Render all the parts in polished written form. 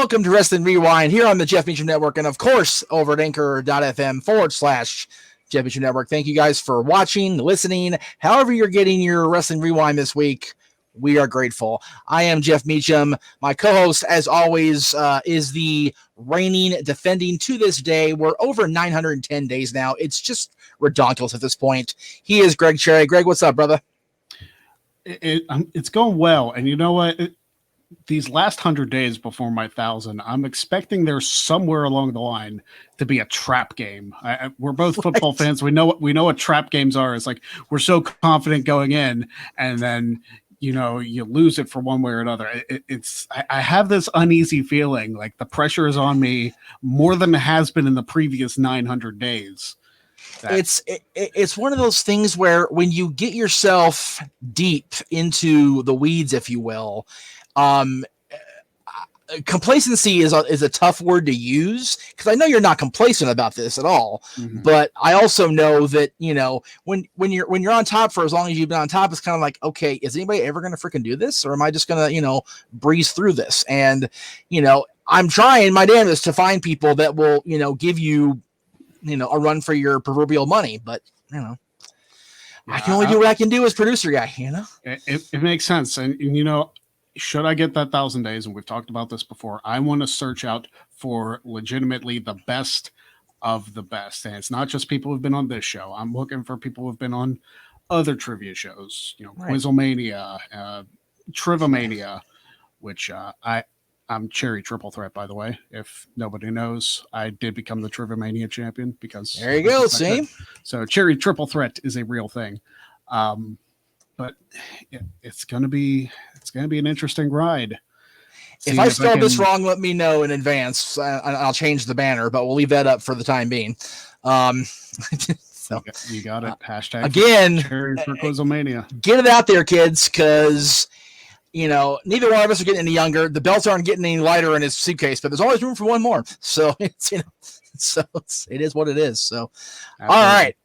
Welcome to Wrestling Rewind here on the Jeff Meacham Network, and of course over at anchor.fm/Jeff Meacham Network. Thank you guys for watching, listening, however you're getting your Wrestling Rewind this week. We are grateful. I am Jeff Meacham. My co-host, as always, is the reigning, defending to this day. We're over 910 days now. It's just ridiculous at this point. He is Greg Cherry. Greg, what's up, brother? It's going well, and you know what? These last 100 days before my 1,000, I'm expecting there's somewhere along the line to be a trap game. We're both football fans. We know what trap games are. It's like we're so confident going in, and then you lose it for one way or another. I have this uneasy feeling like the pressure is on me more than it has been in the previous 900 days. It's one of those things where when you get yourself deep into the weeds, if you will, complacency is a tough word to use, because I know you're not complacent about this at all. Mm-hmm. But I also know that, when you're on top for as long as you've been on top, it's kind of like, okay, is anybody ever going to freaking do this? Or am I just going to, breeze through this? And, I'm trying my damnedest to find people that will, give you, a run for your proverbial money, but, I can only do what I can do as producer guy, It makes sense. And should I get that 1,000 days, and we've talked about this before, I want to search out for legitimately the best of the best. And it's not just people who've been on this show. I'm looking for people who've been on other trivia shows, right. Quizlemania, Trivomania, which I'm Cherry Triple Threat, by the way. If nobody knows, I did become the Trivomania champion because there you go. See, so Cherry Triple Threat is a real thing. But it's gonna be an interesting ride. If I spelled this wrong, let me know in advance. I'll change the banner, but we'll leave that up for the time being. So you got it. Hashtag again. Cherry for Quizlemania. Get it out there, kids, because neither one of us are getting any younger. The belts aren't getting any lighter in his suitcase, but there's always room for one more. So it is what it is. So absolutely. All right.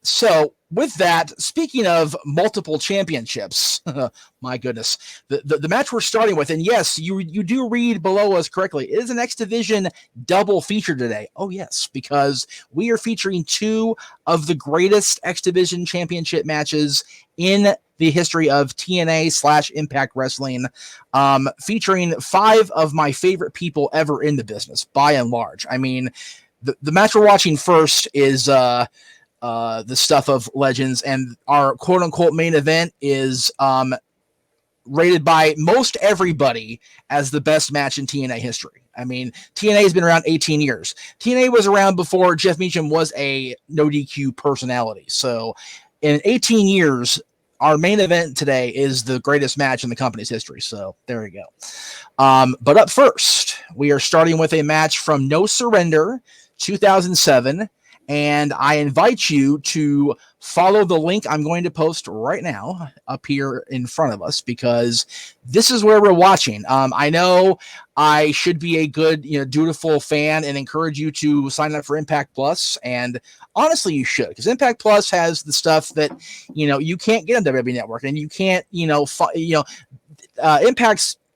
So with that, speaking of multiple championships, my goodness, the match we're starting with, and yes, you do read below us correctly, it is an X Division double feature today. Oh yes, because we are featuring two of the greatest X Division championship matches in the history of TNA/Impact Wrestling, featuring five of my favorite people ever in the business, by and large. I mean, the match we're watching first is the stuff of legends, and our quote-unquote main event is rated by most everybody as the best match in TNA history. I mean, TNA has been around 18 years. TNA was around before Jeff Meacham was a no DQ personality. So in 18 years, our main event today is the greatest match in the company's history. So there you go. But up first, we are starting with a match from No Surrender 2007. And I invite you to follow the link I'm going to post right now up here in front of us, because this is where we're watching. I know I should be a good, dutiful fan and encourage you to sign up for Impact Plus. And honestly, you should, because Impact Plus has the stuff that, you can't get on WWE Network, and you can't, Impact's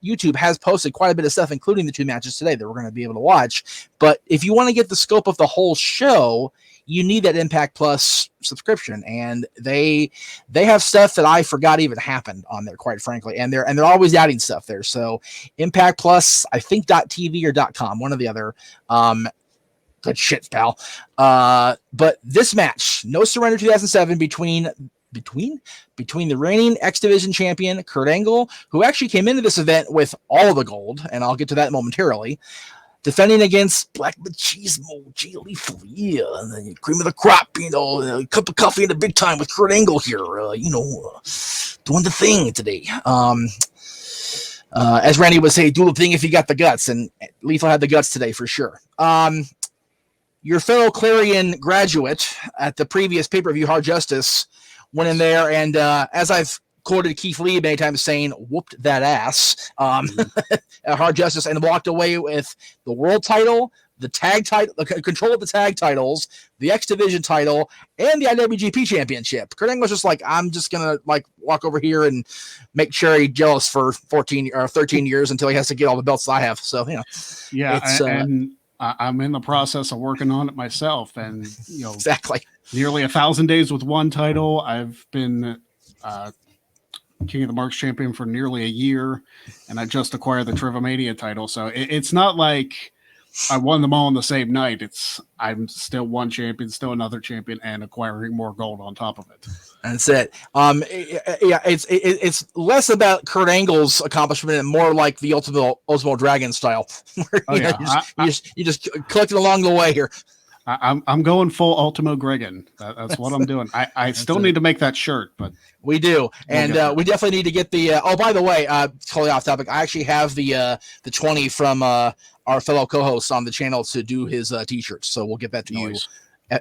YouTube has posted quite a bit of stuff, including the two matches today that we're going to be able to watch. But if you want to get the scope of the whole show, you need that Impact Plus subscription, and they have stuff that I forgot even happened on there, quite frankly. And they're always adding stuff there. So Impact Plus, I think .tv or .com, one or the other. Good shit, pal. But this match, No Surrender 2007, between the reigning X Division champion, Kurt Angle, who actually came into this event with all the gold, and I'll get to that momentarily, defending against Black Machismo, Jay Lethal, and then cream of the crop, a cup of coffee in the big time with Kurt Angle here, doing the thing today. As Randy would say, do the thing if you got the guts, and Lethal had the guts today for sure. Your fellow Clarion graduate at the previous pay-per-view, Hard Justice, went in there, and as I've quoted Keith Lee many times saying, whooped that ass at Hard Justice, and walked away with the world title, the tag title, control of the tag titles, the X Division title, and the IWGP Championship. Kurt Angle's just like, I'm just gonna like walk over here and make Cherry jealous for 14 or 13 years until he has to get all the belts I have. So yeah, and I'm in the process of working on it myself, and exactly nearly 1,000 days with one title. I've been King of the Marks champion for nearly a year, and I just acquired the Trivomania title. So it's not like I won them all on the same night. I'm still one champion, still another champion, and acquiring more gold on top of it. That's it. Yeah, it's less about Kurt Angle's accomplishment and more like the Ultimate Dragon style. Where, you just collect it along the way here. I'm going full Ultimo Gregan. That's what I'm doing. I still need to make that shirt, but we do, and we definitely need to get the. Oh, by the way, totally off topic. I actually have the 20 from our fellow co-host on the channel to do his t-shirts, so we'll get that to you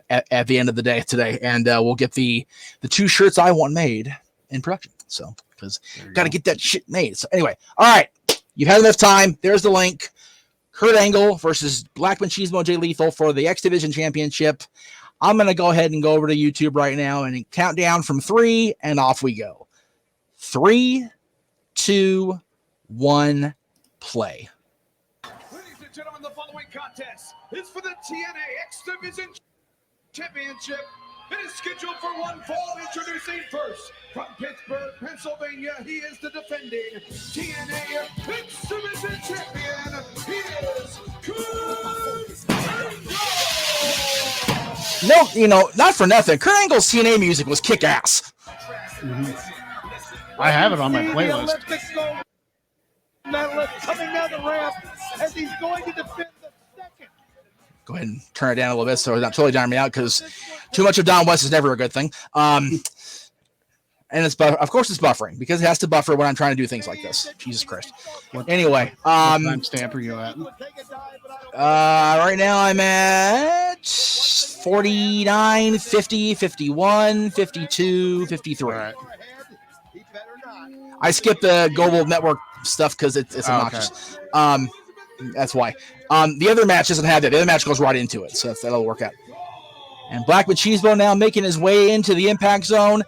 at the end of the day today, and we'll get the 2 shirts I want made in production. So because got to get that shit made. So anyway, all right, you've had enough time. There's the link. Kurt Angle versus Black Machismo Jay Lethal for the X Division Championship. I'm going to go ahead and go over to YouTube right now and count down from 3, and off we go. 3, 2, 1, play. Ladies and gentlemen, the following contest is for the TNA X Division Championship. It is scheduled for one fall. Introducing first from Pittsburgh, Pennsylvania, he is the defending TNA X Division Champion. He is Kurt Angle. No, not for nothing. Kurt Angle's TNA music was kick-ass. I have it on my playlist. Medalist coming down the ramp as he's going to defend the second. Go ahead and turn it down a little bit so it's not totally drowning me out, because too much of Don West is never a good thing. And of course it's buffering, because it has to buffer when I'm trying to do things like this. Jesus Christ. Anyway, what time stamp are you at? Right now I'm at 49, 50, 51, 52, 53. Right. I skipped the Global Network stuff because it's obnoxious. Okay. That's why. The other match doesn't have that. The other match goes right into it, so that'll work out. And Black Machismo now making his way into the Impact Zone.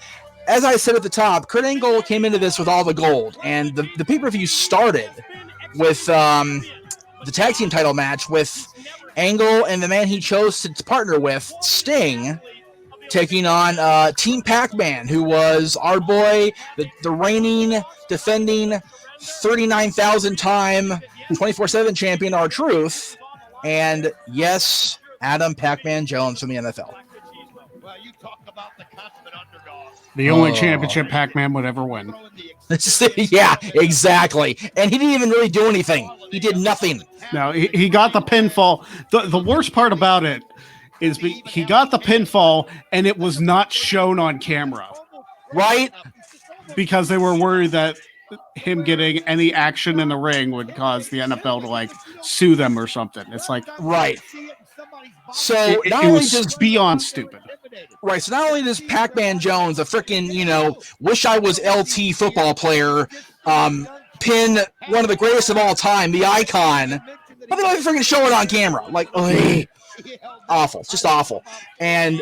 As I said at the top, Kurt Angle came into this with all the gold, and the pay-per-view started with the tag team title match with Angle and the man he chose to partner with, Sting, taking on Team Pac-Man, who was our boy, the reigning, defending, 39,000-time 24/7 champion, R-Truth, and yes, Adam Pac-Man Jones from the NFL. The only championship Pac-Man would ever win. Yeah, exactly. And he didn't even really do anything. He did nothing. No, he got the pinfall. The worst part about it is he got the pinfall and it was not shown on camera. Right? Because they were worried that him getting any action in the ring would cause the NFL to like sue them or something. It's like, right. So it was beyond stupid. Right. So not only does Pac-Man Jones, a freaking, wish I was LT football player, pin one of the greatest of all time, the Icon, but they don't even freaking show it on camera. Like, awful. It's just awful. And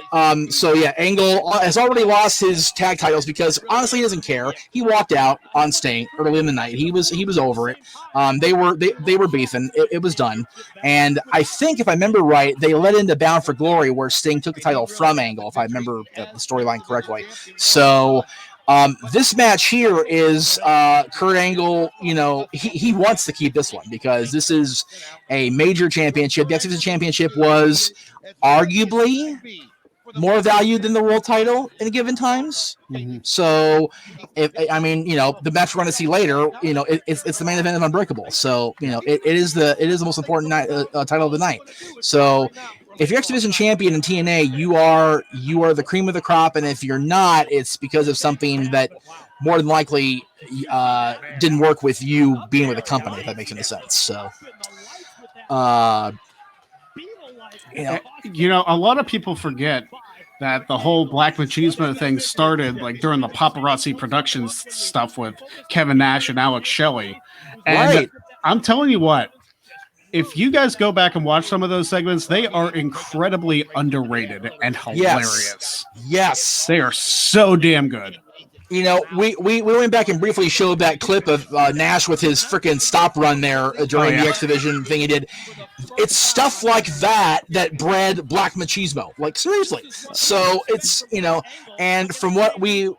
so yeah, Angle has already lost his tag titles because honestly he doesn't care. He walked out on Sting early in the night. He was over it. They were beefing. It was done. And I think if I remember right, they led into Bound for Glory where Sting took the title from Angle, if I remember the storyline correctly. So this match here is Kurt Angle, he wants to keep this one because this is a major championship. The X Division Championship was arguably more valued than the world title in given times. Mm-hmm. So, the match we're going to see later, it's the main event of Unbreakable. So, it is the most important title of the night. So, if you're X Division champion in TNA, you are the cream of the crop, and if you're not, it's because of something that more than likely didn't work with you being with the company. If that makes any sense. So, a lot of people forget that the whole Black Machismo thing started like during the Paparazzi Productions stuff with Kevin Nash and Alex Shelley. And right. I'm telling you what. if you guys go back and watch some of those segments, they are incredibly underrated and hilarious. Yes. They are so damn good. You know, we went back and briefly showed that clip of Nash with his freaking stop run there during the X Division thing he did. It's stuff like that bred Black Machismo. Like, seriously. So it's, you know, and from what we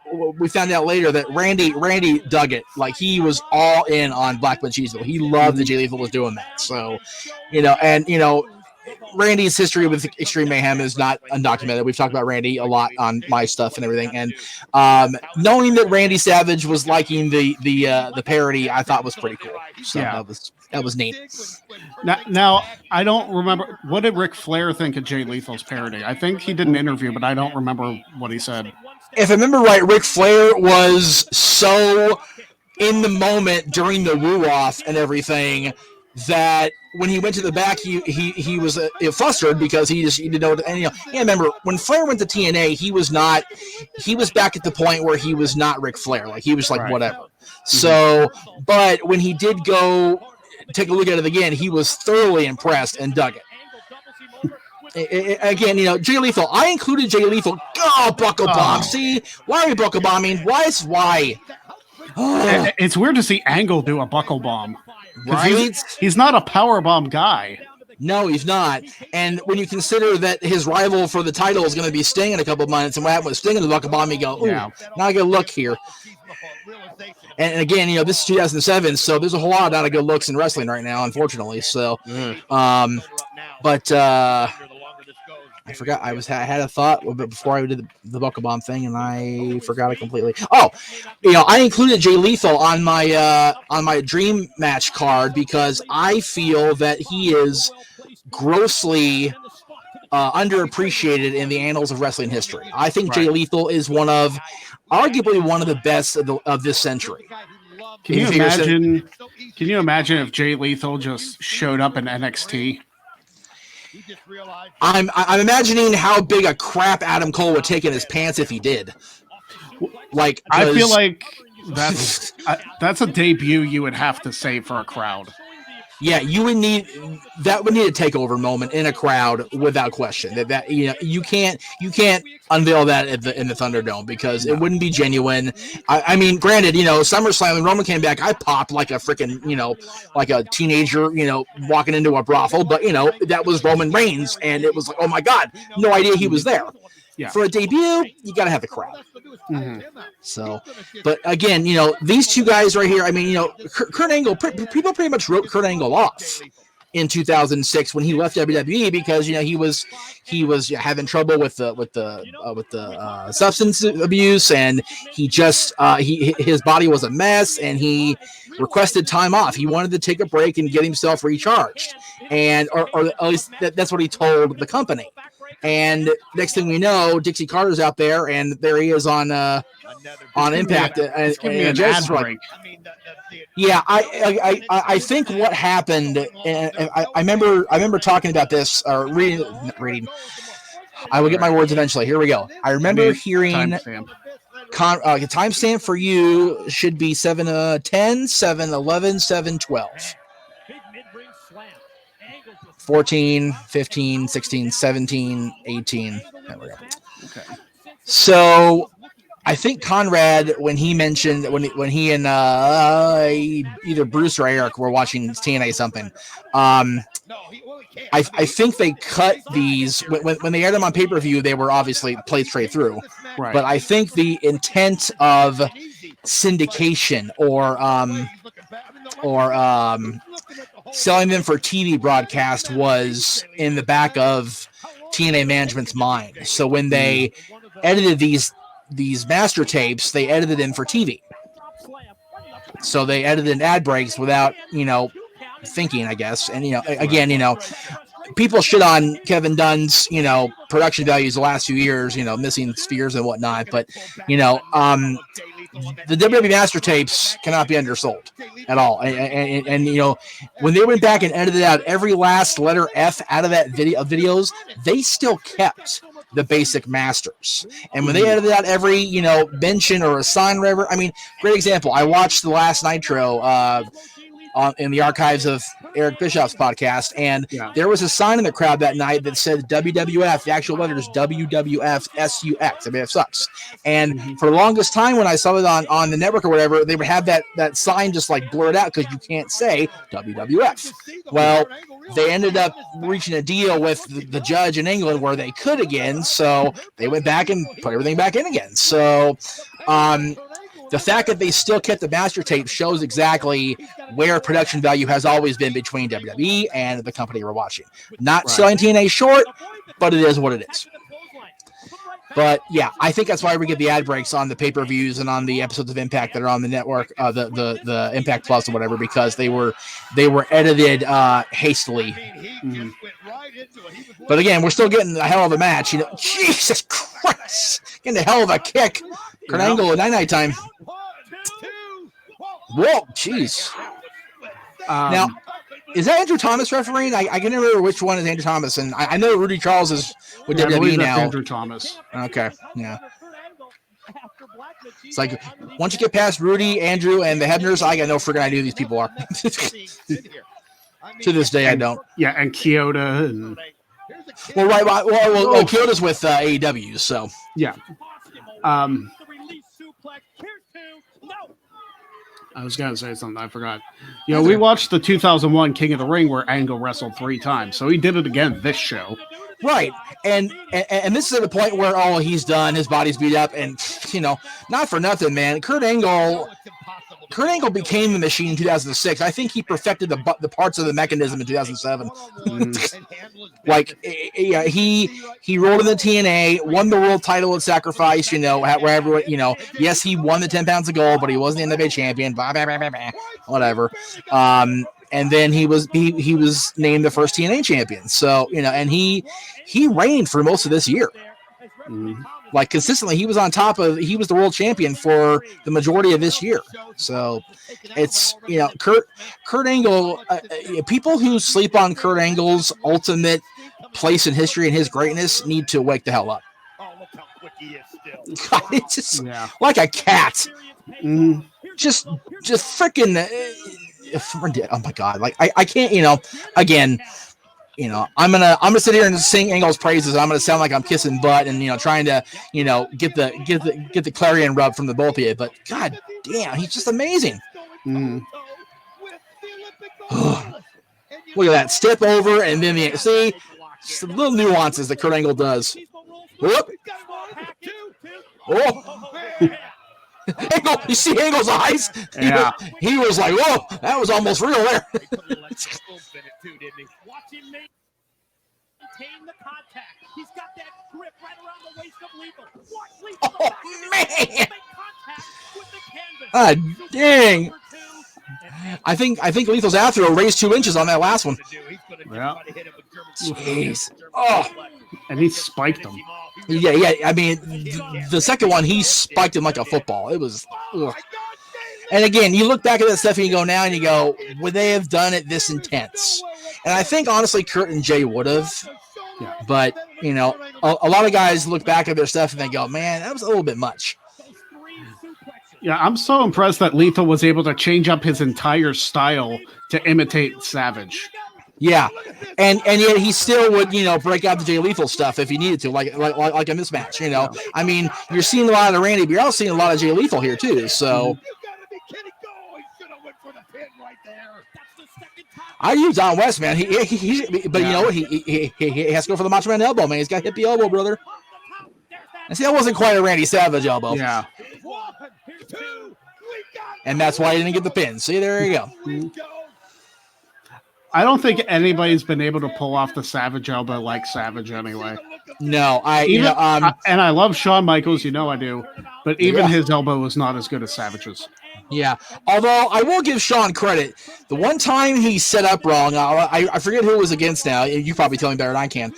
found out later that Randy dug it. Like, he was all in on Black Machismo. He loved that Jay Lethal was doing that. So, you know, and, you know, Randy's history with Extreme Mayhem is not undocumented. We've talked about Randy a lot on my stuff and everything. And knowing that Randy Savage was liking the parody, I thought was pretty cool. So that was neat. Now, I don't remember, what did Ric Flair think of Jay Lethal's parody? I think he did an interview, but I don't remember what he said. If I remember right, Ric Flair was so in the moment during the woo-off and everything that when he went to the back, he was flustered because he didn't know. And, you know, yeah, remember when Flair went to TNA, he was back at the point where he was not Ric Flair. Like, he was like, whatever. So, but when he did go take a look at it again, he was thoroughly impressed and dug it. Again, you know, Jay Lethal. I included Jay Lethal. Oh, buckle bomb. See, why are we buckle bombing? Why? It's weird to see Angle do a buckle bomb. Right? He's not a power bomb guy. No, he's not. And when you consider that his rival for the title is going to be Sting in a couple of months, and what happened with Sting in the buckle bomb, you go, ooh, now I got to look here. And again, you know, this is 2007, so there's a whole lot of not a good looks in wrestling right now, unfortunately. So, but I forgot. I had a thought before I did the buckle bomb thing, and I forgot it completely. Oh, you know, I included Jay Lethal on my dream match card because I feel that he is grossly underappreciated in the annals of wrestling history. I think Jay Lethal is arguably one of the best of this century. Can you imagine if Jay Lethal just showed up in NXT? I'm imagining how big a crap Adam Cole would take in his pants if he did. Like, I feel like that's a debut you would have to say for a crowd. Yeah, would need a takeover moment in a crowd without question. That you know, you can't unveil that in the Thunderdome because it wouldn't be genuine. I mean, granted, you know, SummerSlam when Roman came back, I popped like a freaking, you know, like a teenager, you know, walking into a brothel. But you know, that was Roman Reigns, and it was like, oh my God, no idea he was there. Yeah. For a debut, you got to have the crowd. So, but again, you know, these two guys right here, I mean, you know, Kurt Angle, people pretty much wrote Kurt Angle off in 2006 when he left WWE because, you know, he was having trouble with the substance abuse, and he just his body was a mess, and he requested time off. He wanted to take a break and get himself recharged, and or at least that's what he told the company. And next thing we know, Dixie Carter's out there, and there he is on Impact. And just like, yeah, I think what happened, and I remember talking about this or reading. I will get my words eventually. Here we go. I remember hearing timestamp for you should be 7:10, 7:11, 7:12. 14, 15, 16, 17, 18. There we go. Okay. So I think Conrad, when he mentioned when he and either Bruce or Eric were watching TNA something, I think they cut these when they aired them on pay-per-view. They were obviously played straight through, right. But I think the intent of syndication or selling them for TV broadcast was in the back of TNA management's mind. So when they edited these master tapes, they edited them for TV. So they edited in ad breaks without, you know, thinking, I guess. And, you know, again, you know, people shit on Kevin Dunn's, you know, production values the last few years, you know, missing spheres and whatnot. But, you know, the WWE Master Tapes cannot be undersold at all. And you know, when they went back and edited out every last letter F out of that videos, they still kept the basic masters. And when they edited out every, you know, mention or a sign, whatever, I mean, great example. I watched the last Nitro in the archives of Eric Bischoff's podcast, and there was a sign in the crowd that night that said WWF, the actual letters WWF SUX. I mean, it sucks. And for the longest time when I saw it on the network or whatever, they would have that sign just like blurred out because you can't say WWF. Well, they ended up reaching a deal with the judge in England where they could again, so they went back and put everything back in again. So the fact that they still kept the master tape shows exactly where production value has always been between WWE and the company we're watching. Not selling TNA short, but it is what it is. But yeah, I think that's why we get the ad breaks on the pay-per-views and on the episodes of Impact that are on the network, the Impact Plus or whatever, because they were edited hastily. Mm-hmm. But again, we're still getting a hell of a match. You know, Jesus Christ, getting a hell of a kick. Kurt Angle at night time. Whoa, jeez. Now, is that Andrew Thomas refereeing? I can never remember which one is Andrew Thomas, and I know Rudy Charles is with WWE now. Andrew Thomas. Okay, yeah. It's like once you get past Rudy, Andrew, and the Hebners, I got no freaking idea who these people are. To this day, I don't. Yeah, and Kyoto. And... Well, Kyoto's with AEW, so. Yeah. I was going to say something. I forgot. You know, we watched the 2001 King of the Ring where Angle wrestled 3 times. So he did it again this show. Right. And this is at the point where, he's done. His body's beat up. And, you know, not for nothing, man. Kurt Angle became the Machine in 2006. I think he perfected the parts of the mechanism in 2007. Like, yeah, he rolled in the TNA, won the world title at Sacrifice, you know, where everyone, you know, yes, he won the 10 pounds of gold, but he wasn't the NWA champion, whatever. And then he was named the first TNA champion. So, you know, and he reigned for most of this year. Mm-hmm. Like consistently, he was the world champion for the majority of this year. So it's, you know, Kurt Angle, people who sleep on Kurt Angle's ultimate place in history and his greatness need to wake the hell up. God, it's just like a cat. Just freaking, oh my God. Like I can't, you know, again, you know, I'm gonna sit here and sing Angle's praises. And I'm gonna sound like I'm kissing butt and, you know, trying to, you know, get the clarion rub from the both of you. But God damn, he's just amazing. Look at that step over and then just the little nuances that Kurt Angle does. Whoop. Oh. Angle, you see Angle's eyes? Yeah. He was like, whoa, that was almost real there. Oh, man. Dang. I think Lethal's after raised 2 inches on that last one. Yeah. Jeez. Oh. And he spiked him. Yeah. I mean, the second one, he spiked him like a football. It was. Ugh. And again, you look back at that stuff and you go now and you go, would they have done it this intense? And I think honestly, Kurt and Jay would have. Yeah. But you know, a lot of guys look back at their stuff and they go, man, that was a little bit much. Yeah, I'm so impressed that Lethal was able to change up his entire style to imitate Savage. Yeah, and yet he still would, you know, break out the Jay Lethal stuff if he needed to, like in this match, you know. I mean, you're seeing a lot of Randy, but you're also seeing a lot of Jay Lethal here too. So I use Don West, man. He but you know what? He has to go for the Macho Man elbow, man. He's got hippie elbow, brother. And see, that wasn't quite a Randy Savage elbow. Yeah. And that's why he didn't get the pin. See, there you go. I don't think anybody's been able to pull off the Savage elbow like Savage anyway. No, and I love Shawn Michaels, you know I do, but even his elbow was not as good as Savage's. Yeah, although I will give Shawn credit. The one time he set up wrong, I forget who it was against now. You probably tell me better than I can.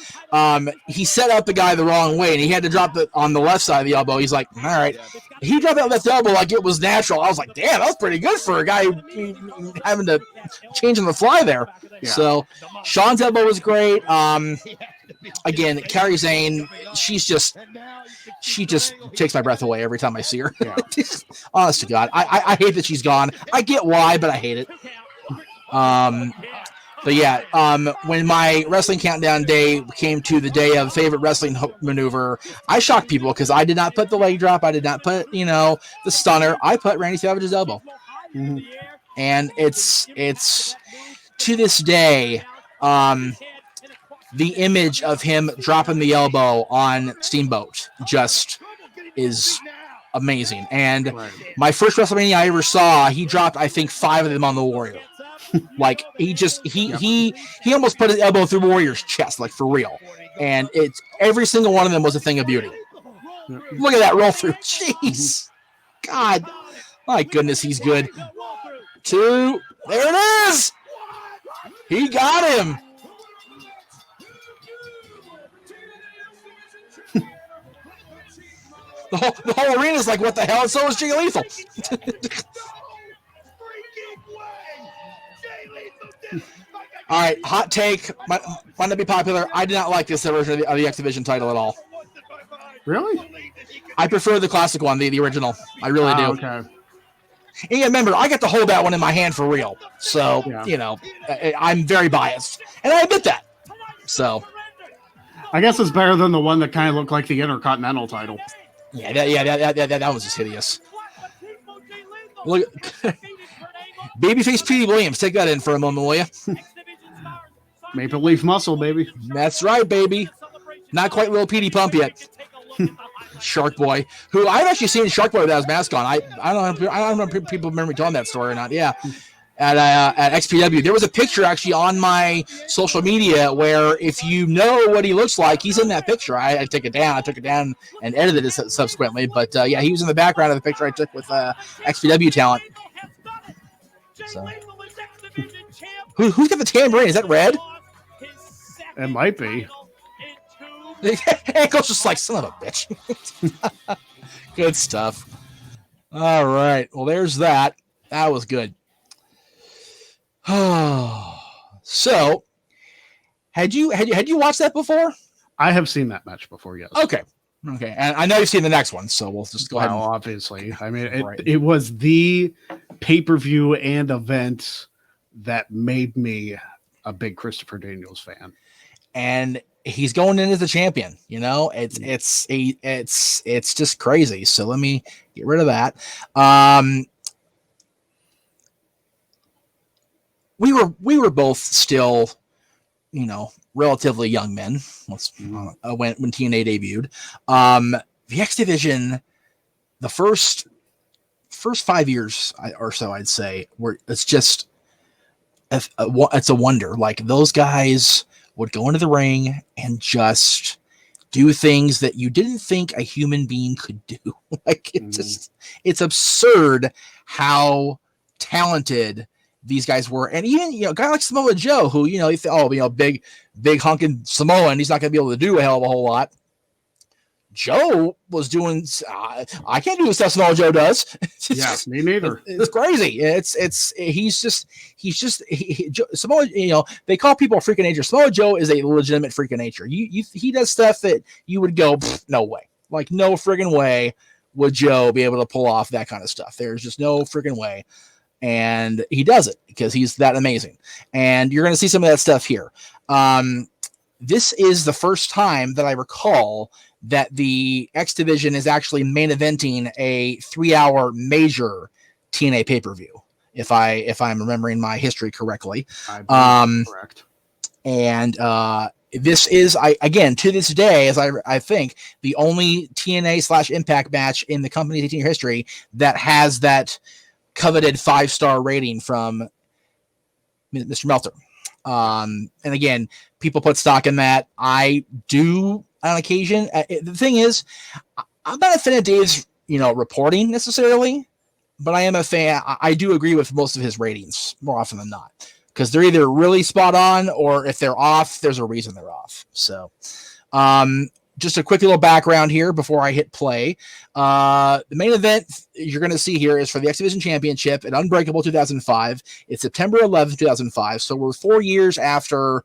He set up the guy the wrong way, and he had to drop it on the left side of the elbow. He's like, all right. He dropped that left elbow like it was natural. I was like, damn, that was pretty good for a guy having to change on the fly there. Yeah. So Shawn's elbow was great. Again, Kairi Sane, she just takes my breath away every time I see her. Yeah. Honest to God, I hate that she's gone. I get why, but I hate it. But yeah, when my wrestling countdown day came to the day of favorite wrestling maneuver, I shocked people because I did not put the leg drop. I did not put, the stunner. I put Randy Savage's elbow. Mm-hmm. And it's to this day, the image of him dropping the elbow on Steamboat just is amazing. And my first WrestleMania I ever saw, he dropped, I think, 5 of them on the Warrior. Like he almost put his elbow through Warrior's chest, like for real. And it's every single one of them was a thing of beauty. Look at that roll through. Jeez. God. My goodness, he's good. 2. There it is. He got him. The whole arena is like, what the hell? And so is Jay Lethal. All right, hot take. Might not be popular. I did not like this version of the X Division title at all. Really? I prefer the classic one, the original. I really do. Okay. And yeah, remember, I got to hold that one in my hand for real. So, I'm very biased. And I admit that. So. I guess it's better than the one that kind of looked like the Intercontinental title. Yeah, that was just hideous. Look, babyface Petey Williams, take that in for a moment, will you? Maple Leaf Muscle, baby. That's right, baby. Not quite Lil Petey Pump yet. Shark Boy, who I've actually seen Shark Boy without his mask on. I don't know if people remember me telling that story or not. Yeah. At XPW, there was a picture actually on my social media where if you know what he looks like, he's in that picture. I took it down. I took it down and edited it subsequently. But yeah, he was in the background of the picture I took with XPW talent. So, who's got the tambourine? Is that Red? It might be. Ankle's just like, son of a bitch. Good stuff. All right. Well, there's that. That was good. So, had you watched that before? I have seen that match before, yes. Okay, and I know you've seen the next one, so we'll just go ahead. Obviously, I mean, it was the pay-per-view and event that made me a big Christopher Daniels fan, and he's going in as the champion. It's just crazy. So let me get rid of that. We were both still, relatively young men when TNA debuted. The X Division, the first 5 years or so, I'd say, it's just it's a wonder. Like, those guys would go into the ring and just do things that you didn't think a human being could do. Like, it's absurd how talented these guys were. And even, a guy like Samoa Joe, who, you think, big hunking Samoan, he's not going to be able to do a hell of a whole lot. Joe was doing, I can't do the stuff Samoa Joe does. Yeah, me neither. It's crazy. Samoa, they call people a freak of nature. Samoa Joe is a legitimate freak of nature. He does stuff that you would go, no way. Like, no friggin' way would Joe be able to pull off that kind of stuff. There's just no friggin' way. And he does it because he's that amazing. And you're going to see some of that stuff here. This is the first time that I recall that the X Division is actually main eventing a 3-hour major TNA pay-per-view, if I'm remembering my history correctly. Correct. And this is, again, to this day, as I think, the only TNA / Impact match in the company's 18-year history that has that coveted 5-star rating from Mr. Meltzer. And again, people put stock in that. I do on occasion. The thing is, I'm not a fan of Dave's, reporting necessarily, but I am a fan. I do agree with most of his ratings more often than not, because they're either really spot on, or if they're off, there's a reason they're off. So, just a quick little background here before I hit play. The main event you're going to see here is for the X Division Championship at Unbreakable 2005. It's September 11th, 2005. So we're 4 years after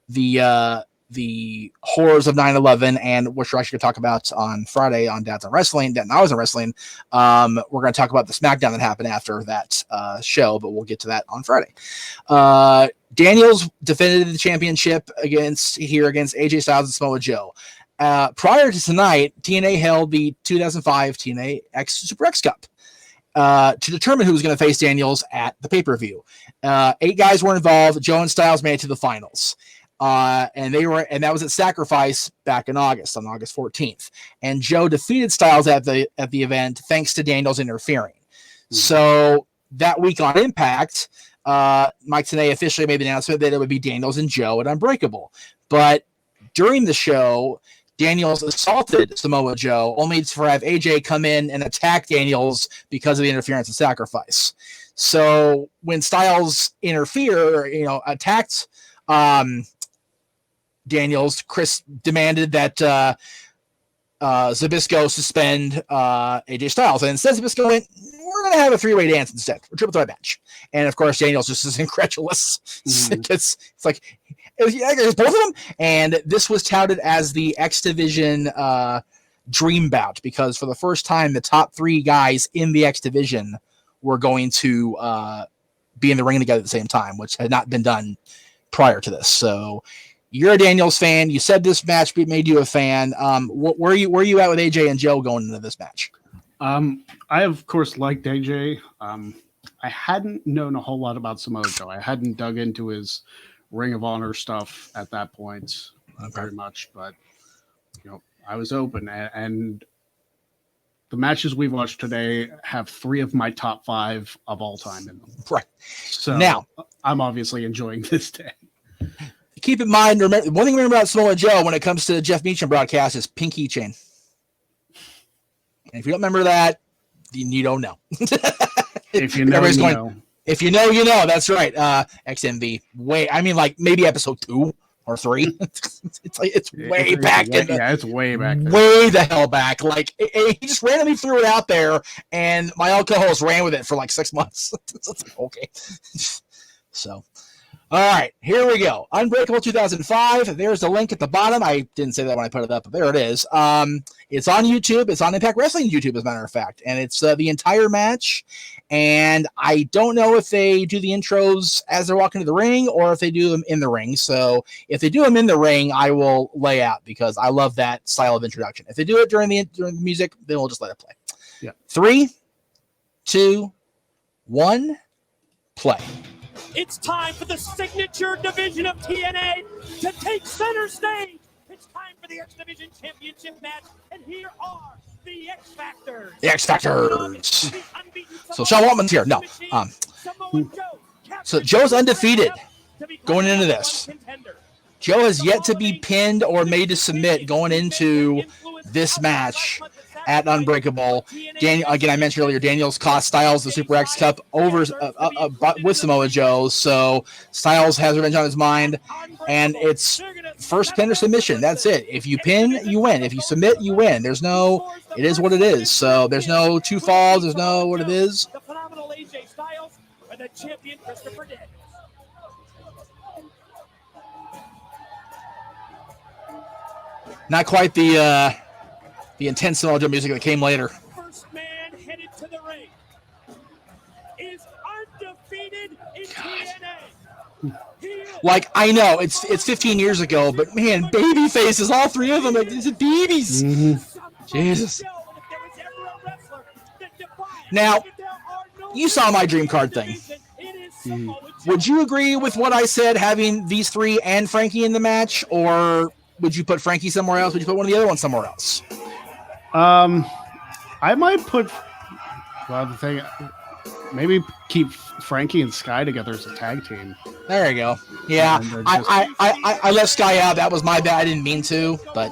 the the horrors of 9/11, and which we're actually going to talk about on Friday on Dad's on Wrestling. Dad and I was on Wrestling. We're going to talk about the SmackDown that happened after that show, but we'll get to that on Friday. Daniels defended the championship against AJ Styles and Samoa Joe. Prior to tonight, TNA held the 2005 TNA Super X Cup to determine who was going to face Daniels at the pay-per-view. 8 guys were involved. Joe and Styles made it to the finals. And that was at Sacrifice back in August, on August 14th. And Joe defeated Styles at the event thanks to Daniels interfering. So that week on Impact, Mike Tenay officially made the announcement that it would be Daniels and Joe at Unbreakable. But during the show, Daniels assaulted Samoa Joe, only to have AJ come in and attack Daniels because of the interference and Sacrifice. So when Styles attacked Daniels, Chris demanded that Zbyszko suspend AJ Styles, and instead Zbyszko went, "We're going to have a 3-way dance instead, or triple threat match." And of course, Daniels just is incredulous. It's like it's both of them, and this was touted as the X Division dream bout, because for the first time, the top 3 guys in the X Division were going to be in the ring together at the same time, which had not been done prior to this. So you're a Daniels fan. You said this match made you a fan. Where are you at with AJ and Joe going into this match? I of course liked AJ. I hadn't known a whole lot about Samoa Joe. I hadn't dug into his Ring of Honor stuff at that point very much, but I was open, and the matches we've watched today have 3 of my top 5 of all time in them. Right. So now I'm obviously enjoying this day. Keep in mind, one thing to remember about Samoa Joe when it comes to Jeff Meacham broadcast is pink keychain. And if you don't remember that, then you don't know. If you know, you know. If you know, you know. That's right. XMV. Maybe episode 2 or 3. it's way back. It's way back there. Way the hell back. Like he just randomly threw it out there, and my old co-host ran with it for like 6 months. Okay. So. All right, here we go. Unbreakable 2005. There's the link at the bottom. I didn't say that when I put it up, but there it is. It's on YouTube. It's on Impact Wrestling YouTube, as a matter of fact. And it's the entire match. And I don't know if they do the intros as they're walking to the ring or if they do them in the ring. So if they do them in the ring, I will lay out because I love that style of introduction. If they do it during the music, then we'll just let it play. Yeah. 3, 2, 1, play. It's time for the signature division of TNA to take center stage. It's time for the X Division Championship match, and here are the X Factors. The X Factors. So Sean Waltman's here. No. So Joe's undefeated going into this. Joe has yet to be pinned or made to submit going into this match at Unbreakable. Daniel, again, I mentioned earlier, Daniels cost Styles the Super X Cup over with Samoa Joe. So Styles has revenge on his mind, and it's first pin or submission. That's it. If you pin, you win. If you submit, you win. It is what it is. So there's no 2 falls. There's no what it is. The phenomenal AJ Styles and the champion Christopher Daniels. Not quite the intense Samoa Joe music that came later. First man headed to the ring is undefeated in TNA. Like, I know it's 15 years ago, but man, baby faces, all 3 of them, like, these are babies. Jesus. Now, you saw my dream card thing. Would you agree with what I said, having these 3 and Frankie in the match, or would you put Frankie somewhere else? Would you put one of the other ones somewhere else? I might put. Well, the thing, maybe keep Frankie and Sky together as a tag team. There you go. Yeah, I left Sky out. That was my bad. I didn't mean to, but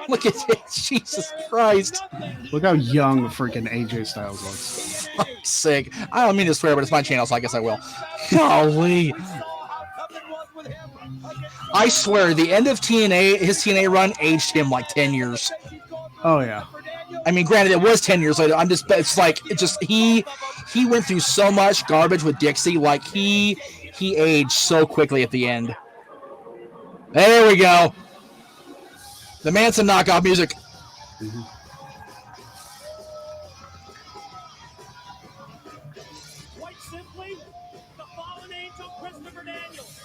look at it. Jesus Christ! Look how young freaking AJ Styles looks. Fuck's sake. I don't mean to swear, but it's my channel, so I guess I will. Golly. I swear, the end of TNA, his TNA run aged him like 10 years. Oh, yeah. I mean, granted, it was 10 years later. He went through so much garbage with Dixie. Like, he aged so quickly at the end. There we go. The Manson knockoff music. Mm-hmm. Quite simply, the fallen angel Christopher Daniels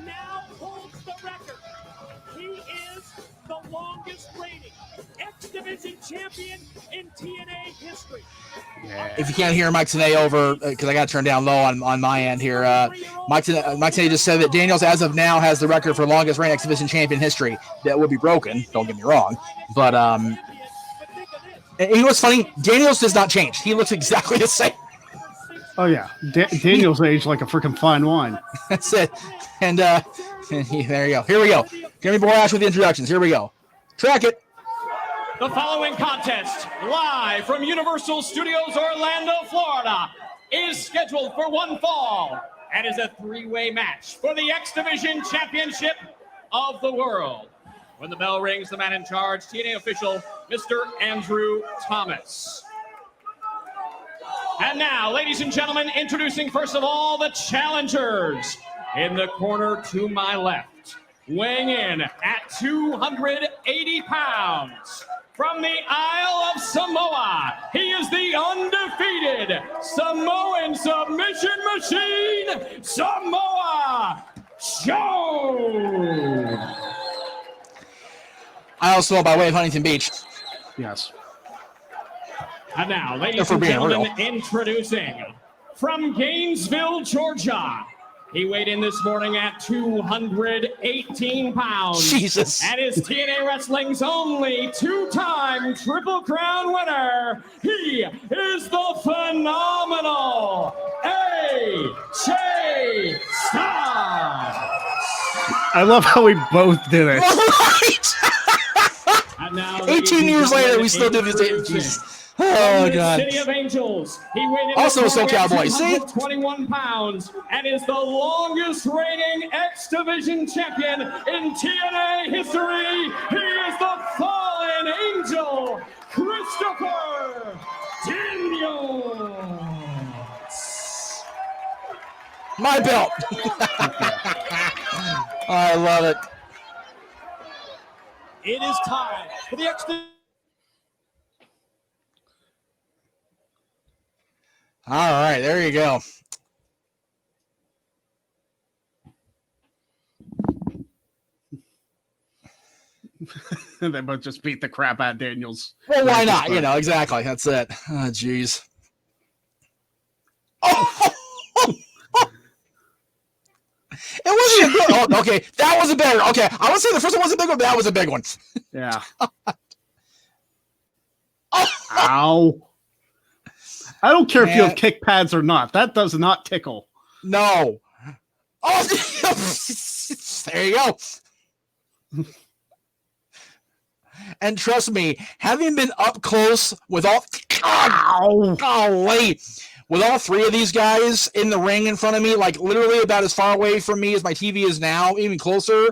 now holds the record. He is the longest reigning X Division champion in TNA history. Yeah. If you can't hear Mike Tenay over, because I got to turn down low on my end here, Mike Tenay just said that Daniels, as of now, has the record for longest reigning X Division champion history. That would be broken, don't get me wrong. But and you know what's funny? Daniels does not change. He looks exactly the same. Oh, yeah. Daniel's aged like a freaking fine wine. That's it. And there you go. Here we go. Give me Boy Ash with the introductions. Here we go. Track it. The following contest, live from Universal Studios Orlando, Florida, is scheduled for one fall and is a three-way match for the X Division Championship of the World. When the bell rings, the man in charge, TNA official, Mr. Andrew Thomas. And now, ladies and gentlemen, introducing first of all the challengers. In the corner to my left, weighing in at 280 pounds. From the Isle of Samoa, he is the undefeated Samoan submission machine, Samoa Joe. Isle of Samoa by way of Huntington Beach. Yes. And now, ladies and gentlemen, introducing from Gainesville, Georgia. He weighed in this morning at 218 pounds. Jesus. And is TNA Wrestling's only two-time Triple Crown winner. He is the phenomenal AJ Styles. I love how we both did it. And now, 18 years later, we still do this. Jesus. Oh, God. City of Angels. He weighed in Also a Cowboy. See? 21 pounds and is the longest reigning X Division champion in TNA history. He is the fallen angel, Christopher Daniels. My belt. I love it. It is time for the X Division. All right, there you go. They both just beat the crap out of Daniels. Well, why not? You know, exactly. That's it. Oh, jeez. Oh! It wasn't a good. Oh, okay, that was a big one. Okay, I would say the first one was a big one, but that was a big one. Yeah. Oh. Ow. I don't care if you have kick pads or not. That does not tickle. No. Oh, there you go. And trust me, having been up close with all with all three of these guys in the ring in front of me, like literally about as far away from me as my TV is now, even closer.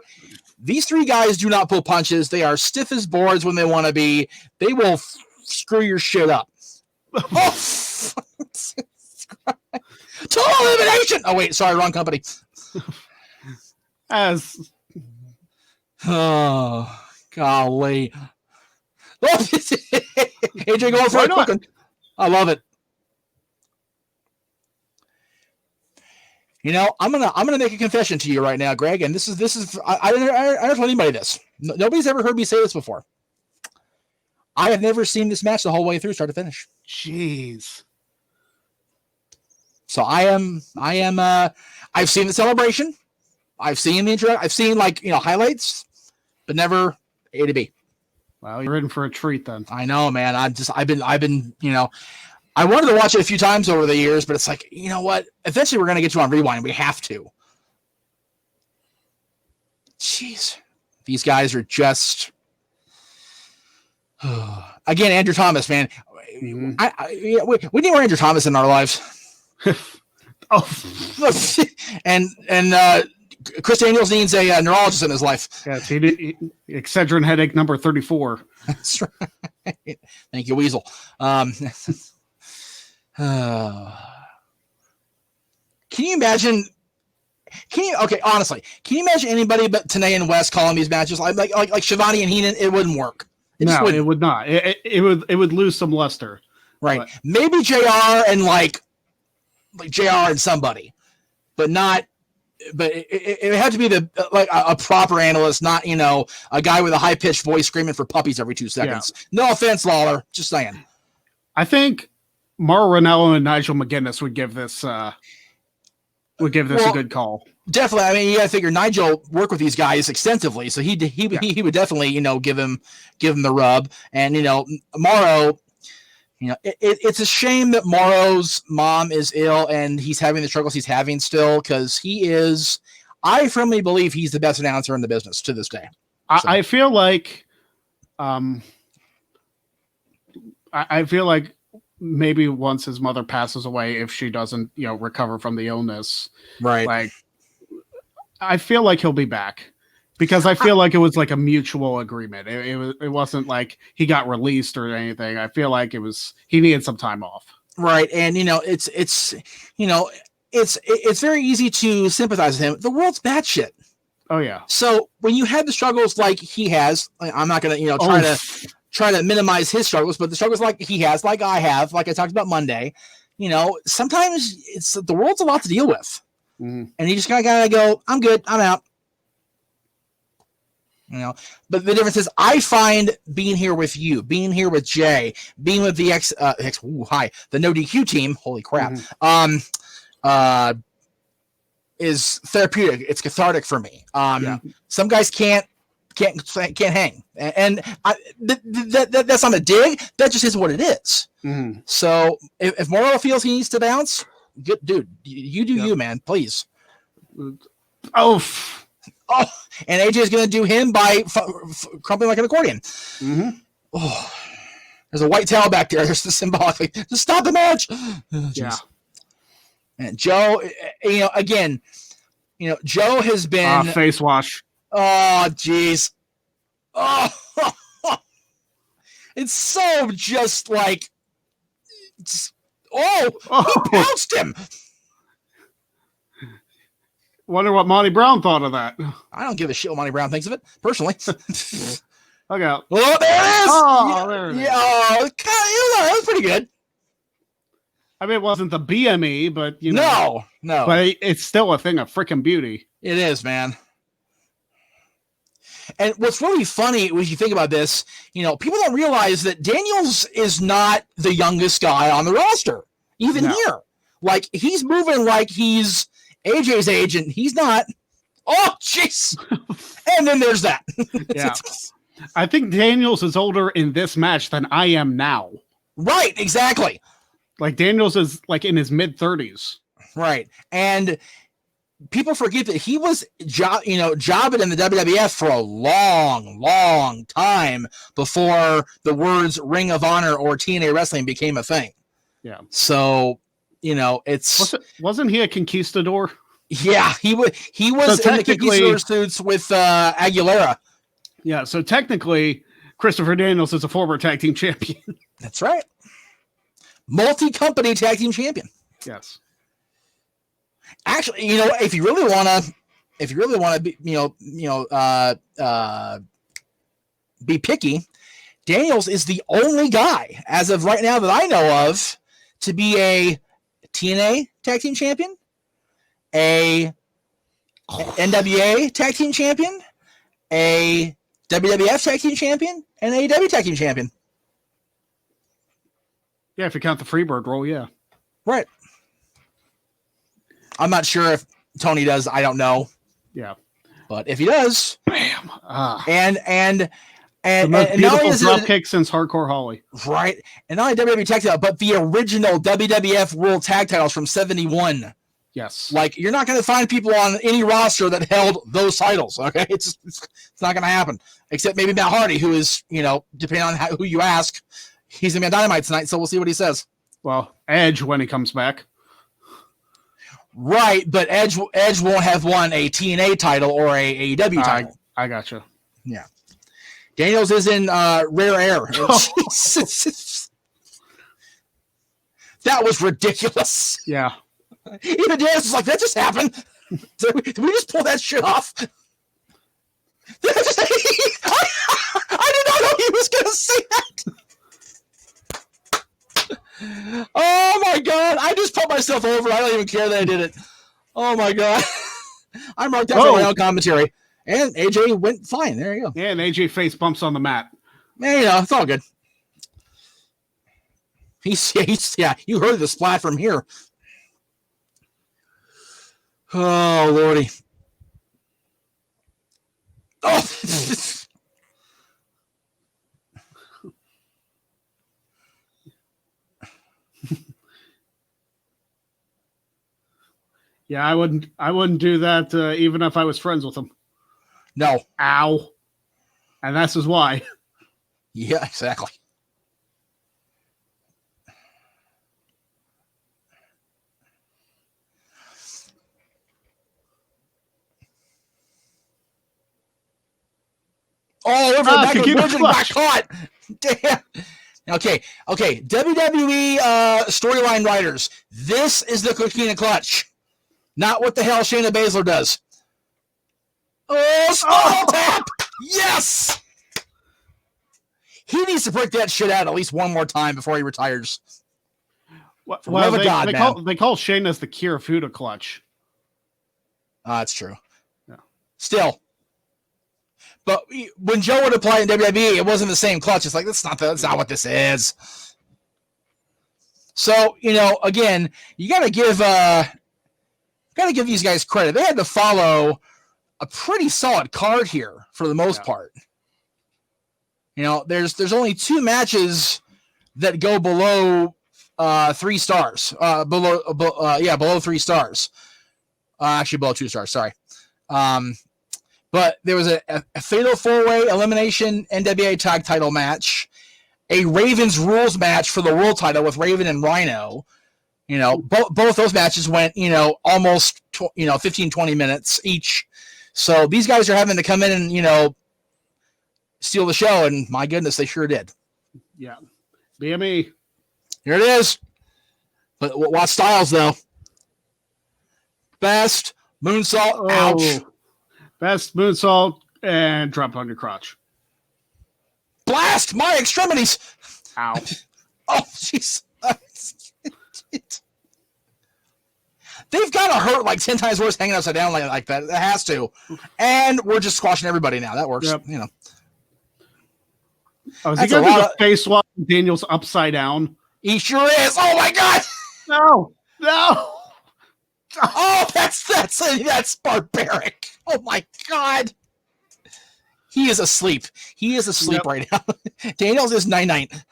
These three guys do not pull punches. They are stiff as boards when they want to be. They will screw your shit up. Oh, total elimination. Oh wait, sorry, wrong company. Oh, golly. AJ going for a quick one. I love it. You know, I'm gonna make a confession to you right now, Greg, and this is I don't tell anybody this. Nobody's ever heard me say this before. I have never seen this match the whole way through, start to finish. Jeez. So I've seen the celebration. I've seen the intro. I've seen highlights, but never A to B. Well, you're in for a treat then. I know, man. I've been, I wanted to watch it a few times over the years, but it's like, you know what? Eventually we're going to get you on Rewind. We have to. Jeez. These guys are just, again, Andrew Thomas, man. Mm-hmm. We need more Andrew Thomas in our lives. and Chris Daniels needs a neurologist in his life. Yes, he did. Excedrin headache number 34. That's right. Thank you, Weasel. Can you imagine honestly, can you imagine anybody but Tenay and West calling these matches like Shivani and Heenan? It wouldn't work. It would not. It would lose some luster. Right. But maybe JR and like JR and somebody, but not. But it had to be a proper analyst, not a guy with a high pitched voice screaming for puppies every 2 seconds. Yeah. No offense, Lawler, just saying. I think Mauro Ranallo and Nigel McGuinness would give this a good call. Definitely. I mean, you got to figure Nigel worked with these guys extensively, so he would definitely give him the rub. And Mauro, it's a shame that Mauro's mom is ill and he's having the struggles he's having still, because I firmly believe he's the best announcer in the business to this day. So. I feel like, maybe once his mother passes away, if she doesn't, recover from the illness, right? Like, I feel like he'll be back. Because I feel like it was like a mutual agreement. It wasn't like he got released or anything. I feel like he needed some time off. Right. And it's very easy to sympathize with him. The world's bad shit. Oh yeah. So when you have the struggles like he has, I'm not gonna try to minimize his struggles, but the struggles like he has, like I have, like I talked about Monday, sometimes the world's a lot to deal with. Mm-hmm. And you just gotta go, I'm good, I'm out. But the difference is I find being here with you, being here with Jay, being with the the No DQ team, holy crap, is therapeutic. It's cathartic for me. Some guys can't hang, and that's not a dig. That just is what it is. Mm-hmm. So if Mauro feels he needs to bounce, good dude, you do you, man, please. Oh, and AJ is going to do him by crumpling like an accordion. Mm-hmm. Oh, there's a white towel back there. There's the symbolically. Just stop the match. Oh, yeah. And Joe, again, Joe has been face wash. Oh, jeez. Oh, it's so just like. He pounced him. Wonder what Monty Brown thought of that. I don't give a shit what Monty Brown thinks of it, personally. Look out. Oh, there it is! Oh, there it is. Yeah, that was pretty good. I mean, it wasn't the BME, but, No. But it's still a thing of freaking beauty. It is, man. And what's really funny when you think about this, people don't realize that Daniels is not the youngest guy on the roster, even here. Like, he's moving like he's AJ's age, and he's not. Oh, jeez. And then there's that. Yeah. I think Daniels is older in this match than I am now. Right, exactly. Like, Daniels is like in his mid-30s. Right. And people forget that he was jobbing in the WWF for a long, long time before the words Ring of Honor or TNA Wrestling became a thing. Yeah. So, wasn't he a conquistador? Yeah, he was in the conquistador suits with Aguilera. Yeah, so technically Christopher Daniels is a former tag team champion. That's right. Multi-company tag team champion. Yes. Actually, if you really want to be picky, Daniels is the only guy as of right now that I know of to be a TNA tag team champion, a NWA tag team champion, a WWF tag team champion, and a AEW tag team champion. Yeah, if you count the Freebird role, yeah. Right. I'm not sure if Tony does. I don't know. Yeah. But if he does, bam. And the most beautiful drop kick since Hardcore Holly. Right. And not only WWE tag title, but the original WWF World Tag Titles from 1971. Yes. Like, you're not going to find people on any roster that held those titles. Okay. It's not going to happen. Except maybe Matt Hardy, who is, depending on who you ask, he's going to be on Dynamite tonight. So we'll see what he says. Well, Edge when he comes back. Right. But Edge won't have won a TNA title or a AEW title. I gotcha. Yeah. Daniels is in Rare Air. That was ridiculous. Yeah. Even Daniels was like, that just happened. Did we just pull that shit off? I did not know he was going to say that. Oh my God. I just put myself over. I don't even care that I did it. Oh my God. I marked that for my own commentary. And AJ went fine. There you go. Yeah, and AJ face bumps on the mat. Yeah, it's all good. Yeah, you heard the splat from here. Oh, Lordy. Oh. Yeah, I wouldn't do that even if I was friends with him. No. Ow. And that's just why. Yeah, exactly. Oh, over the back of the bridge and got caught. Damn. Okay. WWE storyline writers. This is the Coquina Clutch. Not what the hell Shayna Baszler does. Oh, tap! Yes! He needs to break that shit out at least one more time before he retires. Well, they call Shayna's the Kirifuda Clutch. That's true. Yeah. Still. But when Joe would apply in WWE, it wasn't the same clutch. It's like, that's not what this is. So, again, you got to give these guys credit. They had to follow a pretty solid card here for the most part. There's only 2 matches that go below 3 stars. Below 3 stars. Actually, below 2 stars. Sorry. But there was a fatal 4-way elimination NWA tag title match, a Ravens rules match for the world title with Raven and Rhino. Both those matches went, almost 15, 20 minutes each. So these guys are having to come in and, steal the show. And my goodness, they sure did. Yeah. BME. Here it is. But what styles, though? Best moonsault. Ouch. Best moonsault and drop on your crotch. Blast my extremities. Ow. Oh, jeez. They've got to hurt like 10 times worse hanging upside down like that. It has to. And we're just squashing everybody now. That works. Yep. Oh, is he going to do the face swap Daniels upside down? He sure is. Oh, my God. No. Oh, that's barbaric. Oh my God. He is asleep. He is asleep right now. Daniels is 9-9.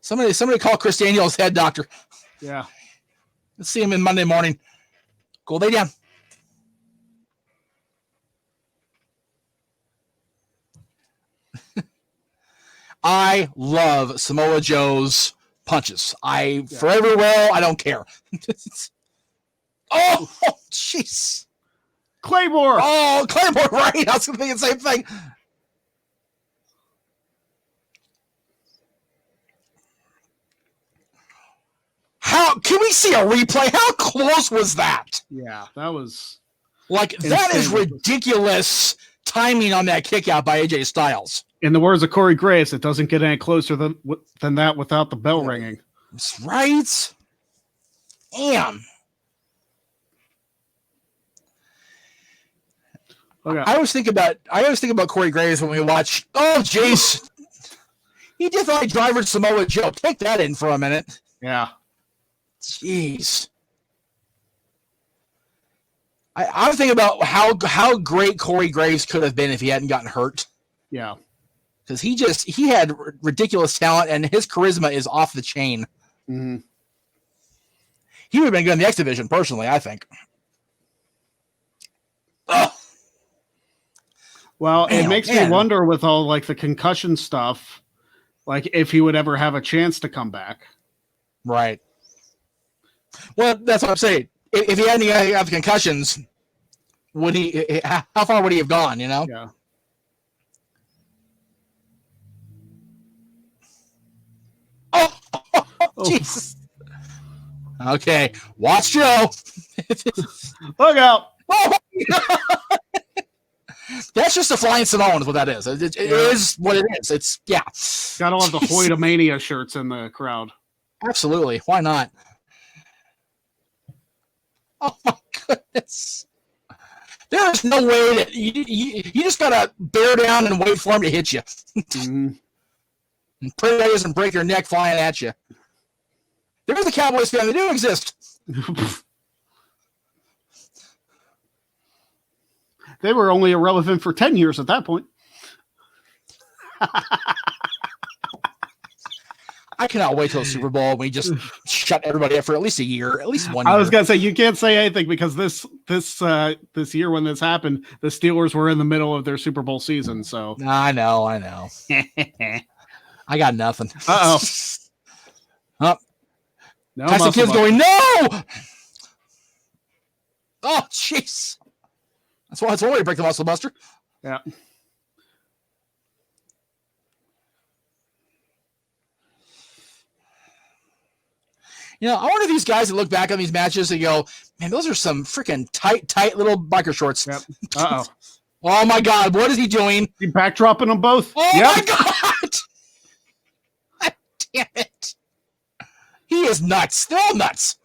Somebody call Chris Daniels head doctor. Yeah. Let's see him in Monday morning. Go lay down. I love Samoa Joe's punches. Forever will. I don't care. Oh, jeez. Claymore. Oh, Claymore, right. I was going to think the same thing. How can we see a replay? How close was that? Yeah, that was that is ridiculous timing on that kick out by AJ Styles. In the words of Corey Graves, it doesn't get any closer than that without the bell ringing. That's right. Damn. Okay. I always think about Corey Graves when we watch. Oh, jeez. He definitely driver Samoa Joe. Take that in for a minute. Yeah. Jeez. I was thinking about how great Corey Graves could have been if he hadn't gotten hurt. Yeah. Because he had ridiculous talent and his charisma is off the chain. Mm-hmm. He would have been good in the X Division, personally, I think. Ugh. Well, it makes me wonder with all the concussion stuff, if he would ever have a chance to come back. Right. Well, that's what I'm saying. If he hadn't had the concussions, how far would he have gone, Yeah. Oh, Jesus. Okay, watch Joe. Look out! Oh, that's just a flying Samoan is what that is. It is what it is. It's, yeah. Gotta love the Hoytomania shirts in the crowd. Absolutely. Why not? Oh, my goodness. There is no way that you just got to bear down and wait for him to hit you. Mm-hmm. And pray that doesn't break your neck flying at you. There's a Cowboys fan. They do exist. They were only irrelevant for 10 years at that point. I cannot wait till the Super Bowl. We just shut everybody up for at least a year, at least 1 year. I was gonna say you can't say anything because this year when this happened, the Steelers were in the middle of their Super Bowl season. So I know. I got nothing. Uh-oh. Oh, no Tyson Kidd's muscle going, no! Oh, jeez. That's why you break the muscle buster. Yeah. You know, I wonder if these guys that look back on these matches and go, man, those are some freaking tight little biker shorts. Yep. Uh-oh. Oh, my God. What is he doing? You backdropping them both? Oh, yep. my God. God damn it. He is nuts. Still nuts.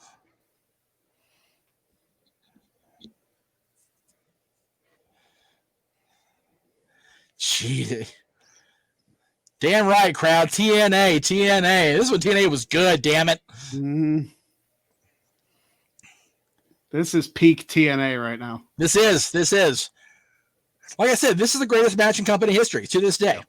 Gee. Damn right, crowd. TNA. This is when TNA was good, damn it. Mm. This is peak TNA right now. This is. Like I said, this is the greatest match in company history to this day.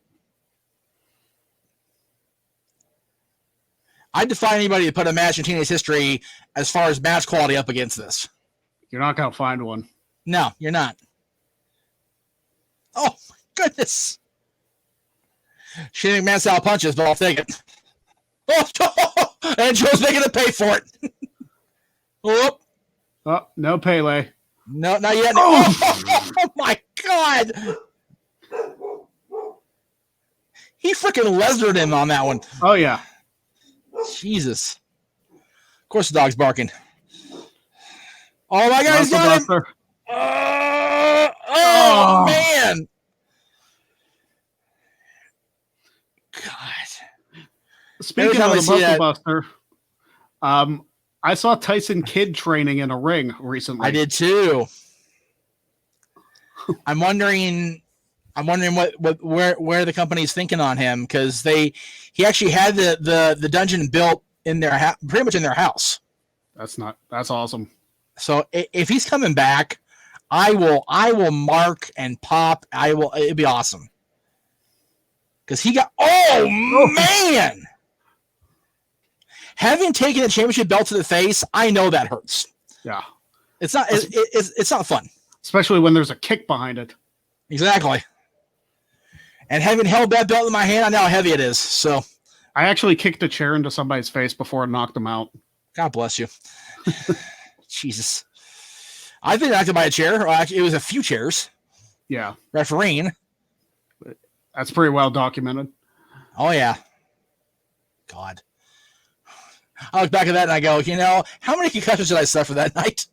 I'd defy anybody to put a match in TNA's history as far as match quality up against this. You're not going to find one. No, you're not. Oh, my goodness. Shane McMahon style punches, but I'll take it. Oh, and Joe's making it pay for it. Oh, no Pele. no, not yet. Oh, oh my God. He freaking Lesnared him on that one. Oh, yeah. Jesus. Of course the dog's barking. Oh, my God, he's got him. Oh, man. God. Speaking of the Muscle Buster, I saw Tyson Kidd training in a ring recently. I did too. I'm wondering where the company's thinking on him because he actually had the dungeon built in their pretty much in their house. That's awesome. So if he's coming back, I will mark and pop. It'd be awesome. Because he got man. Having taken a championship belt to the face, I know that hurts. Yeah. It's not fun. Especially when there's a kick behind it. Exactly. And having held that belt in my hand, I know how heavy it is. So I actually kicked a chair into somebody's face before it knocked them out. God bless you. Jesus. I've been knocked by a chair. Well, actually, it was a few chairs. Yeah. Refereeing. That's pretty well documented. Oh, yeah. God. I look back at that and I go, how many concussions did I suffer that night?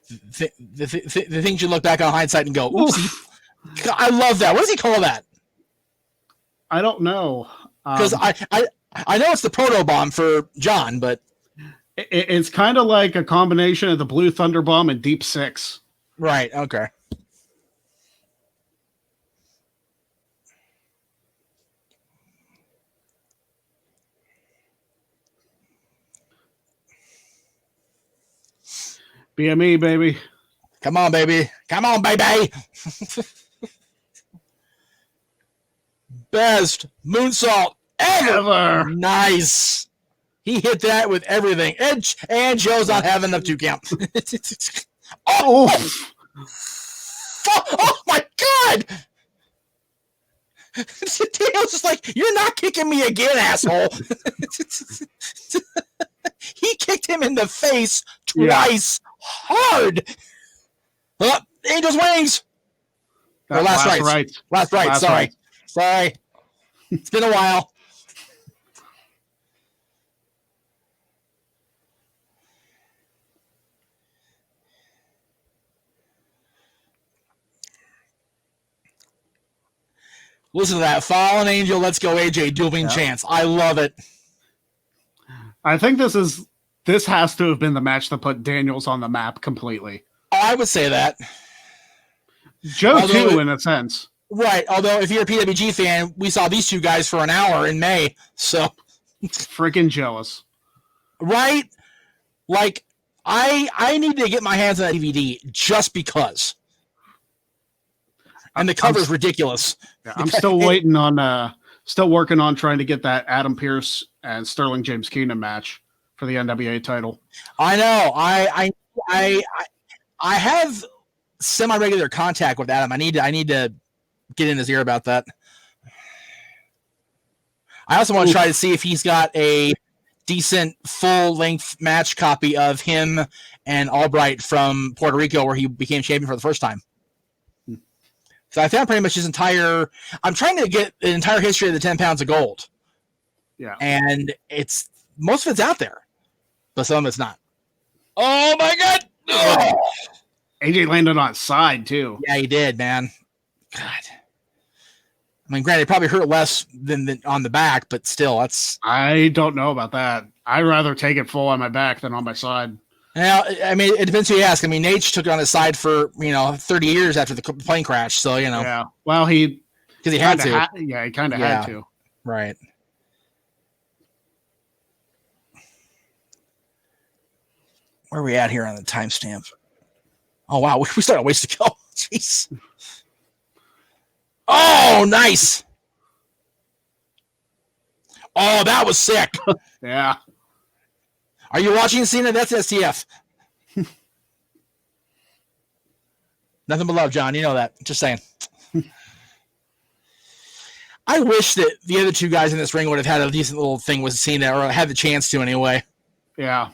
the things you look back on hindsight and go, oopsie. God, I love that. What does he call that? I don't know. Because I know it's the proto bomb for John, but it's kind of like a combination of the Blue Thunder Bomb and Deep Six. Right. Okay. BME, baby. Come on, baby. Come on, baby. Best moonsault ever. Nice. He hit that with everything. And Joe's not having enough 2 count. Oh my God. Daniel's just like, you're not kicking me again, asshole. He kicked him in the face twice hard. Angel's wings. Or last right. Sorry. It's been a while. Listen to that. Fallen Angel, Let's Go AJ, dueling chants. I love it. I think this has to have been the match that put Daniels on the map completely. Oh, I would say that. Joe, too, in a sense. Right. Although, if you're a PWG fan, we saw these two guys for an hour in May. So. Freaking jealous. Right? Like, I need to get my hands on that DVD just because. And the cover's ridiculous. Yeah, I'm still waiting on, still working on trying to get that Adam Pearce and Sterling James Keenan match for the NWA title. I know. I have semi-regular contact with Adam. I need to get in his ear about that. I also want to try to see if he's got a decent full-length match copy of him and Albright from Puerto Rico where he became champion for the first time. So I found pretty much his entire... I'm trying to get the entire history of the 10 pounds of gold. Yeah. And most of it's out there, but some of it's not. Oh, my God! Oh! AJ landed on his side, too. Yeah, he did, man. God. I mean, granted, it probably hurt less than on the back, but still, that's... I don't know about that. I'd rather take it full on my back than on my side. Now, I mean, it depends who you ask. I mean, Nate took it on his side for, 30 years after the plane crash, so, Yeah, well, because he had to. he kind of had to. Right. Where are we at here on the timestamp? Oh, wow, we still got a ways to go. Jeez. Oh, nice. Oh, that was sick. Yeah. Are you watching Cena? That's STF. Nothing but love, John. You know that. Just saying. I wish that the other two guys in this ring would have had a decent little thing with Cena, or had the chance to anyway. Yeah.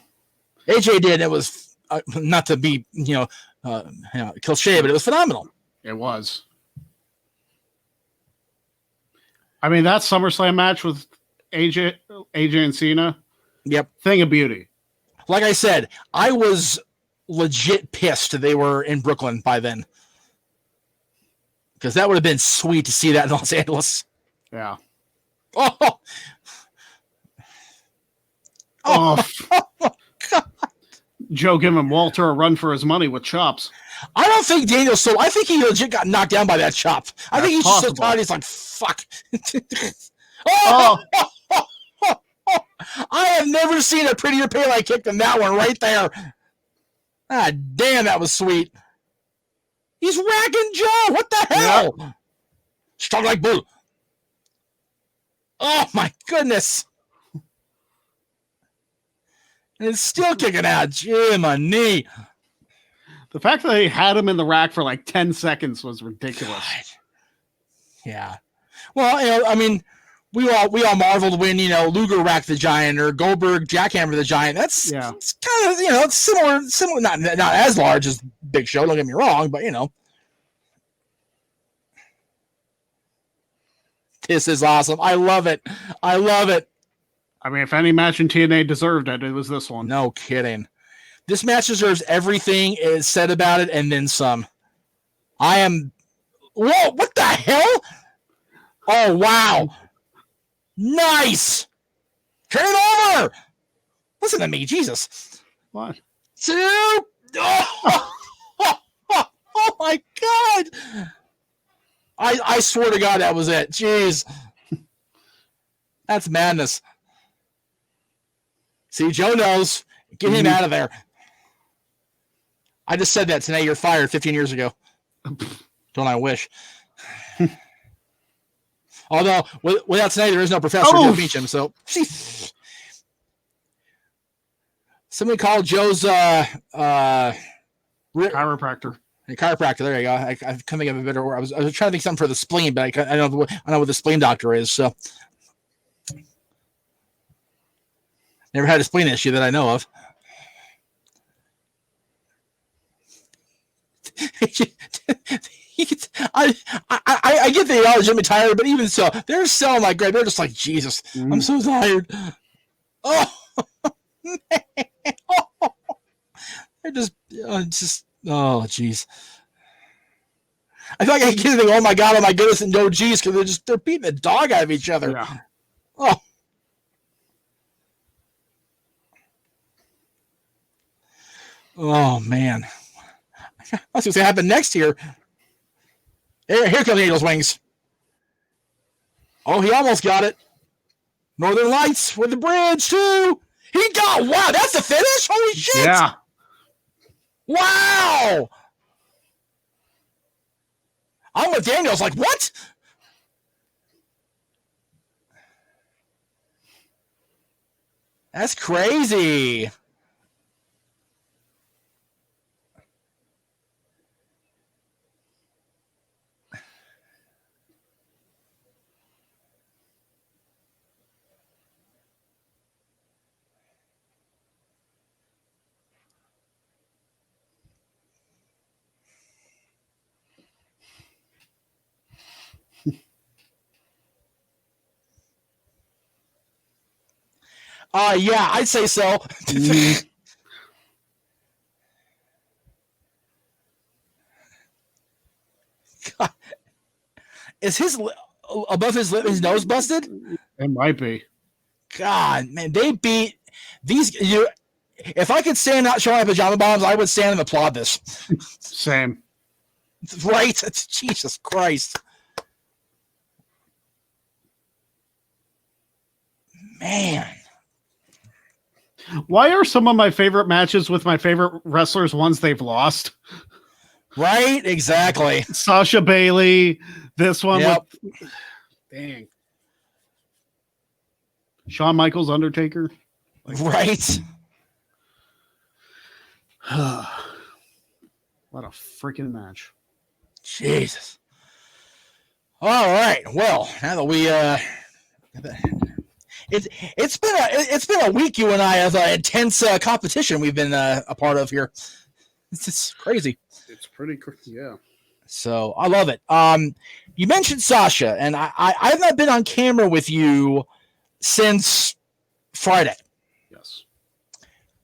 AJ did. It was not to be, cliche, but it was phenomenal. It was. I mean, that SummerSlam match with AJ and Cena. Yep. Thing of beauty. Like I said, I was legit pissed they were in Brooklyn by then. Because that would have been sweet to see that in Los Angeles. Yeah. Oh. Oh. God. Joe giving Walter a run for his money with chops. I don't think Daniel sold. I think he legit got knocked down by that chop. I think he's just so tired. He's like, fuck. I have never seen a prettier Pele kick than that one right there. Ah, damn, that was sweet. He's racking Joe. What the hell? Yep. Strong like bull. Oh, my goodness. And it's still kicking out. Jiminy. The fact that they had him in the rack for like 10 seconds was ridiculous. God. Yeah. Well, I mean, we all marveled when, Luger racked the Giant or Goldberg jackhammered the Giant. It's kind of, it's similar, not as large as Big Show, don't get me wrong, but, This is awesome. I love it. I love it. I mean, if any match in TNA deserved it, it was this one. No kidding. This match deserves everything is said about it and then some. Whoa, what the hell? Oh, wow. Nice. Turn it over. Listen to me, Jesus. What? Oh, oh my God. I swear to God that was it. Jeez. That's madness. See, Joe knows. Get him out of there. I just said that tonight. You're fired 15 years ago. Don't I wish? Although, without tonight, there is no Professor Jeff Meacham. So, somebody called Joe's chiropractor. Chiropractor. There you go. I couldn't think of a better word. I was trying to think something for the spleen, but I know what the spleen doctor is. So, never had a spleen issue that I know of. I get the knowledge I'm tired, but even so, they're selling like great. They're just like, Jesus, I'm so tired. Oh, man. They're just, oh, jeez. I feel like I keep thinking, oh my goodness, and no geez, because they're beating the dog out of each other. Yeah. Oh. Oh man. What's going to happen next here? Here come the Angel's Wings. Oh, he almost got it. Northern Lights with the bridge too. He got, wow, that's the finish? Holy shit. Yeah. Wow. I'm with Daniels, like, what? That's crazy. Yeah, I'd say so. God. Is his above his lip, his nose busted? It might be. God, man, they beat these. If I could stand out showing my pajama bottoms, I would stand and applaud this. Same. Right? Jesus Christ. Man. Why are some of my favorite matches with my favorite wrestlers ones they've lost? Right? Exactly. Sasha Bailey. This one. Yep. Dang. Shawn Michaels, Undertaker. Right? What a freaking match. Jesus. All right. Well, now that we it's been a week you and I of intense competition we've been a part of here. It's just crazy. It's pretty yeah. So I love it. You mentioned Sasha, and I've not been on camera with you since Friday. Yes.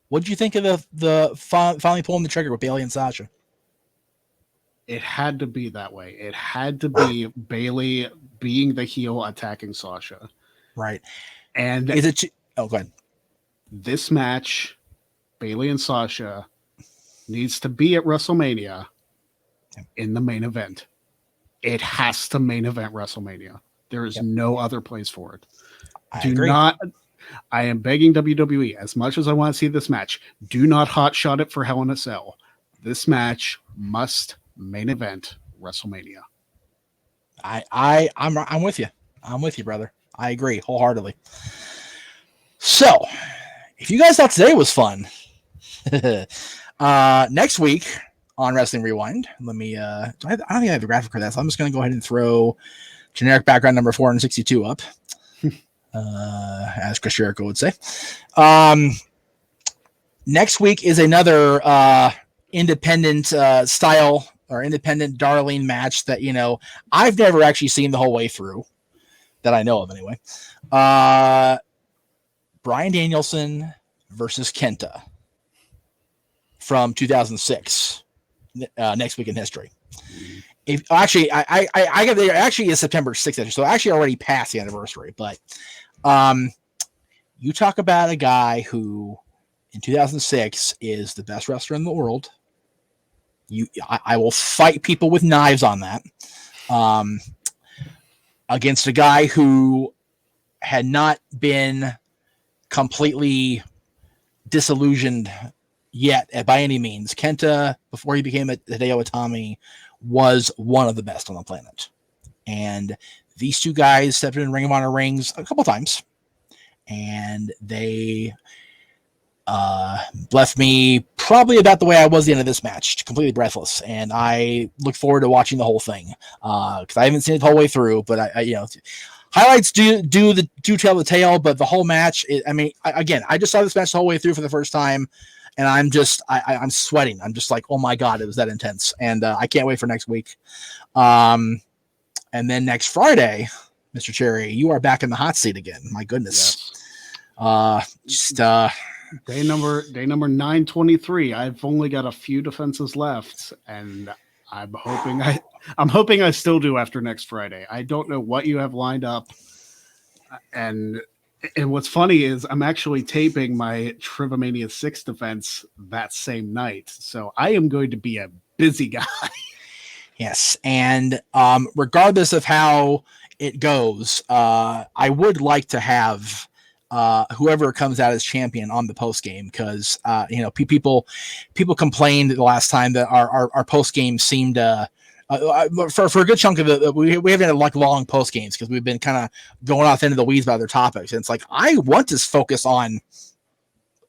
What did you think of the finally pulling the trigger with Bailey and Sasha? It had to be that way. It had to be Bailey being the heel attacking Sasha. Right. And is it? Oh, go ahead. This match, Bailey and Sasha, needs to be at WrestleMania in the main event. It has to main event WrestleMania. There is no other place for it. I am begging WWE, as much as I want to see this match, do not hotshot it for Hell in a Cell. This match must main event WrestleMania. I'm with you. I'm with you, brother. I agree wholeheartedly. So, if you guys thought today was fun, next week on Wrestling Rewind, let me. I don't think I have the graphic for that, so I'm just going to go ahead and throw generic background number 462 up, as Chris Jericho would say. Next week is another independent style or independent darling match that I've never actually seen the whole way through. That I know of, anyway. Bryan Danielson versus Kenta from 2006. Next week in history. If actually, I actually is September 6th, so actually already past the anniversary. But you talk about a guy who, in 2006, is the best wrestler in the world. I will fight people with knives on that. Against a guy who had not been completely disillusioned yet by any means. Kenta, before he became a Hideo Itami, was one of the best on the planet. And these two guys stepped in Ring of Honor rings a couple times. And they left me probably about the way I was at the end of this match, completely breathless. And I look forward to watching the whole thing because I haven't seen it the whole way through. But highlights do tell the tale. But the whole match, I just saw this match the whole way through for the first time, and I'm sweating. I'm just like, oh my god, it was that intense, and I can't wait for next week. And then next Friday, Mr. Cherry, you are back in the hot seat again. My goodness. Yes. Day number 923. I've only got a few defenses left, and I'm hoping I still do after next Friday. I don't know what you have lined up, and what's funny is I'm actually taping my Trivomania 6 defense that same night, so I am going to be a busy guy. Yes, and regardless of how it goes, I would like to have whoever comes out as champion on the post game, because people complained the last time that our post game seemed for a good chunk of it, we haven't had like long post games because we've been kind of going off into the weeds about other topics. And it's like, I want to focus on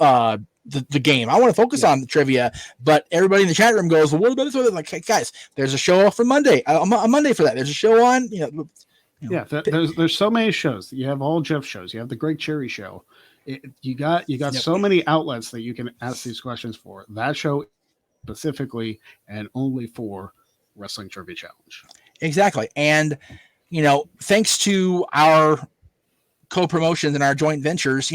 the game. I want to focus on the trivia, but everybody in the chat room goes, well, what about this? Like, hey, guys, there's a show for Monday. On Monday for that. There's a show on, Yeah, there's so many shows. You have all Jeff shows. You have the Great Cherry Show. You got so many outlets that you can ask these questions for. That show specifically and only for Wrestling Trivia Challenge. Exactly. And, thanks to our co-promotions and our joint ventures,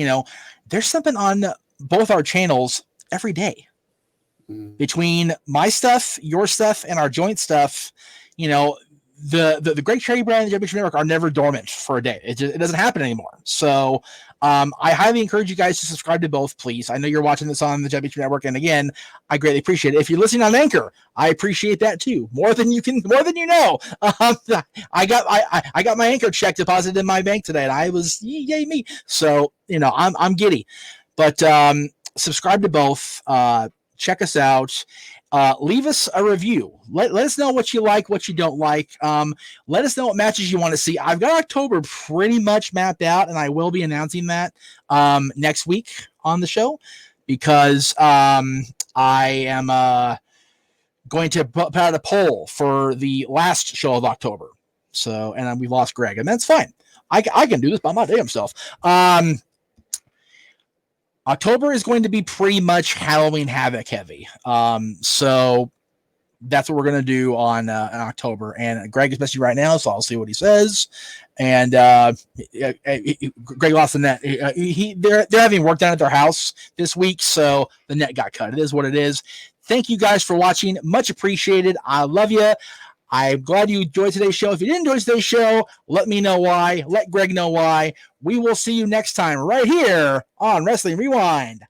there's something on both our channels every day. Between my stuff, your stuff, and our joint stuff, the Great Cherry brand and the Jeff Meacham Network are never dormant for a day. It doesn't happen anymore. So I highly encourage you guys to subscribe to both, please. I know you're watching this on the Jeff Meacham Network, and again, I greatly appreciate it. If you're listening on Anchor, I appreciate that too, more than you know. I got my Anchor check deposited in my bank today, and I was yay me. So I'm giddy. But subscribe to both. Check us out. Leave us a review. Let us know what you like, what you don't like. Let us know what matches you want to see. I've got October pretty much mapped out, and I will be announcing that next week on the show, because I am going to put out a poll for the last show of October. So, and we've lost Greg, and that's fine. I can do this by my damn self. October is going to be pretty much Halloween Havoc heavy. So that's what we're going to do on October. And Greg is messaging right now, so I'll see what he says. And Greg lost the net. They're having work done at their house this week, so the net got cut. It is what it is. Thank you guys for watching. Much appreciated. I love you. I'm glad you enjoyed today's show. If you didn't enjoy today's show, let me know why. Let Greg know why. We will see you next time right here on Wrestling Rewind.